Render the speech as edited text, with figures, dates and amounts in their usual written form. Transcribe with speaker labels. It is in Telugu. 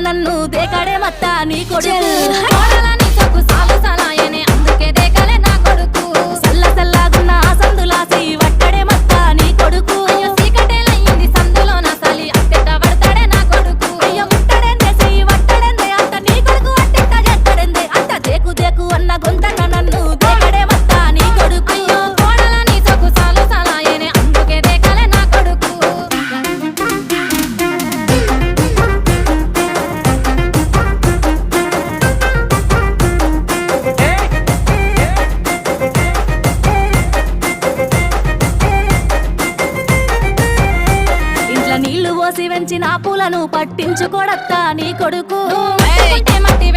Speaker 1: నన్ను దేకడే మత్త నీ కొడుకు కోడలని సొక్కు సాలు సలాయనే అందుకే దేకలే నా కొడుకు సల్ల సల్లాగున్న ఆ సందులాసి వట్టడే మత్త నీ కొడుకు అయ్యో సీకటేలయ్యింది సందులో నా సలి అట్టెట్ట పడతాడే నా కొడుకు అయ్యో ముట్టడెందే చెయ్యి వట్టడెందే అంత నీ కొడుకు అట్టెట్ట చేస్తాడెందే అంత దేకు దేకు అన్న గొంతన్న నన్ను దేకడే మత్త నీ కొడుకు అయ్యో కోడలని సొక్కు సాలు సలాయనే అందుకే దేకలే నా కొడుకు ఇంట్లో నీళ్లు పోసి వెంచిన పూలను పట్టించుకోడత్తా నీ కొడుకు